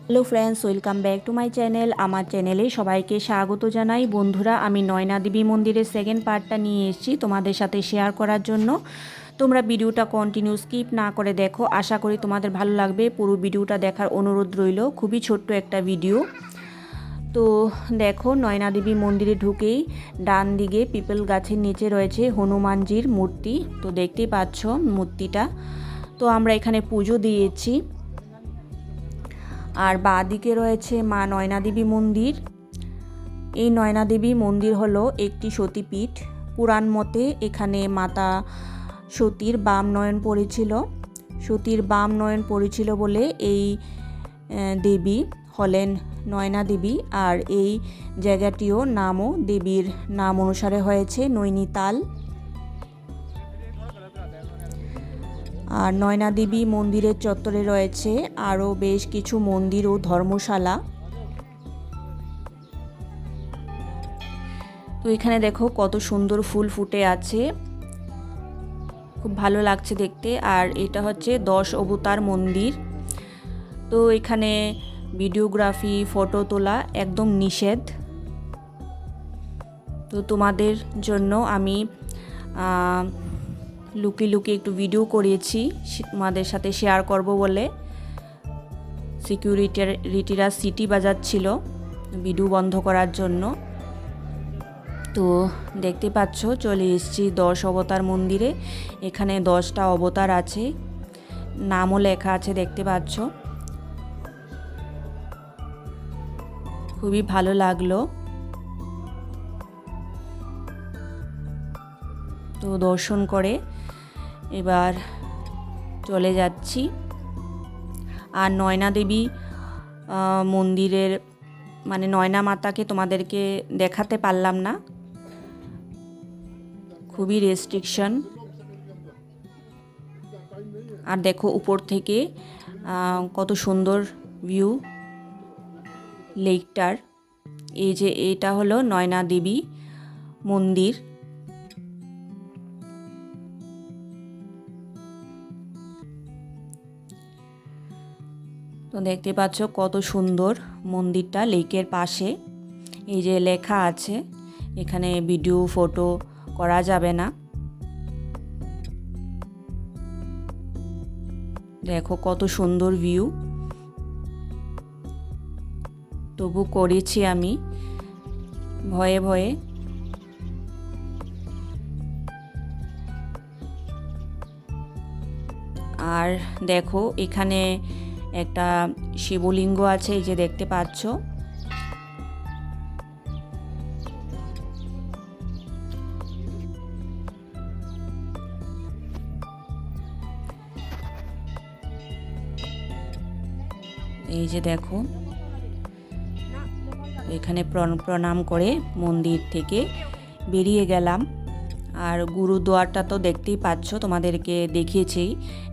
Hello friends, welcome back to my channel. আমার চ্যানেলে সবাইকে স্বাগত জানাই। বন্ধুরা, আমি নয়না দেবী মন্দিরের সেকেন্ড পার্টটা নিয়ে এসেছি তোমাদের সাথে শেয়ার করার জন্য। তোমরা ভিডিওটা কন্টিনিউ স্কিপ না করে দেখো, আশা করি তোমাদের ভালো লাগবে। পুরো ভিডিওটা দেখার অনুরোধ রইল, খুবই ছোট্ট একটা ভিডিও। তো দেখো, নয়না দেবী মন্দিরে ঢুকেই ডান দিকে পিপল গাছের নিচে রয়েছে হনুমানজির মূর্তি। তো দেখতেই পাচ্ছ মূর্তিটা। তো আমরা এখানে পুজো দিয়েছি। আর বাঁ দিকে রয়েছে মা নয়না দেবী মন্দির। এই নয়না দেবী মন্দির হলো একটি সতীপীঠ। পুরাণ মতে এখানে মাতা সতীর বাম নয়ন পড়েছিল। সতীর বাম নয়ন পড়েছিল বলে এই দেবী হলেন নয়না দেবী। আর এই জায়গাটিও নামও দেবীর নাম অনুসারে হয়েছে, নৈনিতাল। আর নয়না দেবী মন্দিরের চত্বরে রয়েছে আরও বেশ কিছু মন্দির ও ধর্মশালা। তো এখানে দেখো কত সুন্দর ফুল ফুটে আছে, খুব ভালো লাগছে দেখতে। আর এটা হচ্ছে 10 অবতার মন্দির। তো এখানে ভিডিওগ্রাফি, ফটো তোলা একদম নিষেধ। তো তোমাদের জন্য আমি লুকিয়ে লুকিয়ে একটু ভিডিও করিয়েছি তোমাদের সাথে শেয়ার করব বলে। সিকিউরিটিরা সিটি বাজাচ্ছিল ভিডিও বন্ধ করার জন্য। তো দেখতে পাচ্ছ চলে এসেছি 10 অবতার মন্দিরে। এখানে 10টা অবতার আছে, নামও লেখা আছে, দেখতে পাচ্ছ। খুবই ভালো লাগলো। তো দর্শন করে এবার চলে যাচ্ছি। আর নয়না দেবী মন্দিরের মানে নয়না মাতাকে তোমাদেরকে দেখাতে পারলাম না, খুবই রেস্ট্রিকশন। আর দেখো উপর থেকে কত সুন্দর ভিউ লেকটার। এই যে এটা হলো নয়না দেবী মন্দির। তো দেখতে পাচ্ছ কত সুন্দর মন্দিরটা লেকের পাশে। এই যে লেখা আছে, এখানে ভিডিও ফটো করা যাবে না। দেখো কত সুন্দর ভিউ। তবু করেছি আমি ভয়ে ভয়ে। আর দেখো এখানে একটা শিবলিঙ্গ আছে, এই যে দেখতে পাচ্ছ। এই যে দেখো, এখানে প্রণাম করে মন্দির থেকে বেরিয়ে গেলাম। আর গুরুদুয়ারটা তো দেখতেই পাচ্ছ, তোমাদেরকে দেখিয়েছি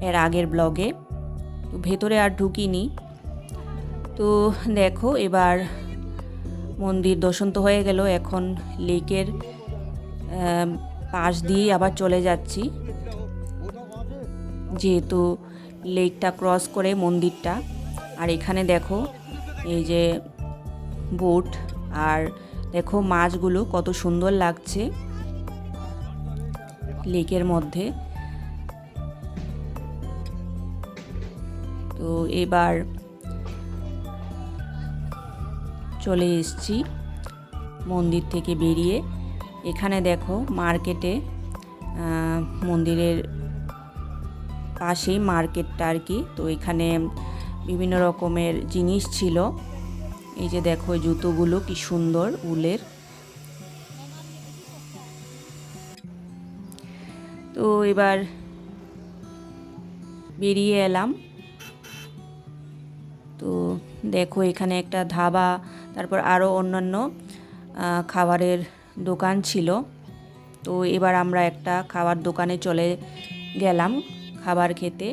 এর আগের ব্লগে। তো ভেতরে আর ঢুকিনি। তো দেখো এবার মন্দির দর্শন তো হয়ে গেল, এখন লেকের পাশ দিয়ে আবার চলে যাচ্ছি, যেহেতু লেকটা ক্রস করে মন্দিরটা। আর এখানে দেখো এই যে বোট, আর দেখো মাছগুলো কত সুন্দর লাগছে লেকের মধ্যে। তো এবার চলে এসেছি মন্দির থেকে বেরিয়ে। এখানে দেখো মার্কেটে, মন্দিরের পাশেই মার্কেটটা আর কি। তো এখানে বিভিন্ন রকমের জিনিস ছিল। এই যে দেখো জুতোগুলো কি সুন্দর উলের। তো এবার বেরিয়ে এলাম। তো দেখো এখানে একটা ধাবা, তারপর আরও অন্যান্য খাবারের দোকান ছিল। তো এবার আমরা একটা খাবার দোকানে চলে গেলাম খাবার খেতে।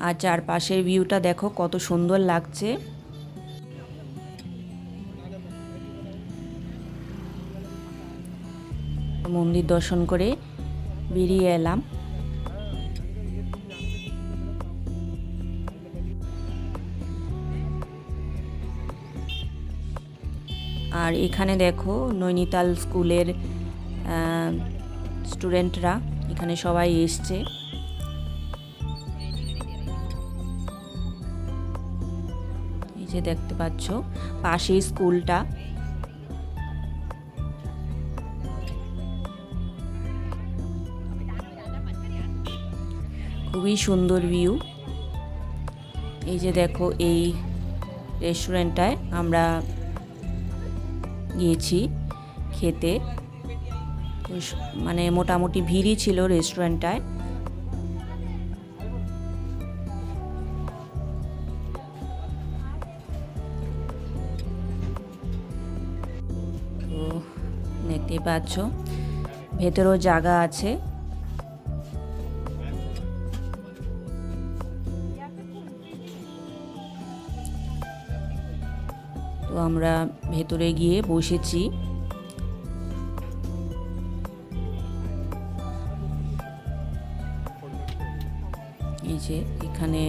আর চারপাশের ভিউটা দেখো কত সুন্দর লাগছে। মন্দির দর্শন করে বেরিয়ে এলাম। আর এখানে দেখো নৈনিতাল স্কুলের স্টুডেন্টরা এখানে সবাই এসছে। এই যে দেখতে পাচ্ছ পাশেই স্কুলটা। খুবই সুন্দর ভিউ। এই যে দেখো এই রেস্টুরেন্টটায় আমরা গিয়েছি খেতে, মানে মোটামুটি ভিড়ই ছিল রেস্টুরেন্টটায়। তো দেখতেই পাচ্ছ ভেতরেও জায়গা আছে। তো আমরা ভেতরে গিয়ে বসেছি। এই যে এখানে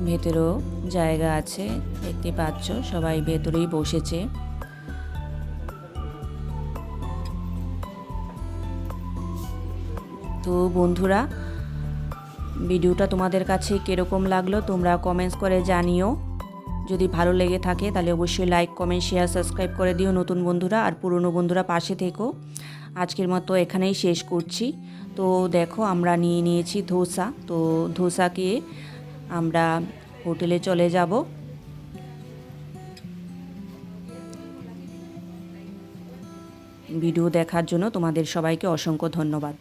ভেতরেও জায়গা আছে, দেখতে পাচ্ছ সবাই ভেতরেই বসেছে। তো বন্ধুরা, ভিডিওটা তোমাদের কাছে কীরকম লাগলো তোমরা কমেন্টস করে জানিও। যদি ভালো লেগে থাকে তাহলে অবশ্যই লাইক, কমেন্ট, শেয়ার, সাবস্ক্রাইব করে দিও নতুন বন্ধুরা, আর পুরনো বন্ধুরা পাশে থেকো। আজকের মতো এখানেই শেষ করছি। তো দেখো আমরা নিয়ে নিয়েছি ধোসা। তো ধোসাকে আমরা হোটেলে চলে যাব। ভিডিও দেখার জন্য তোমাদের সবাইকে অসংখ্য ধন্যবাদ।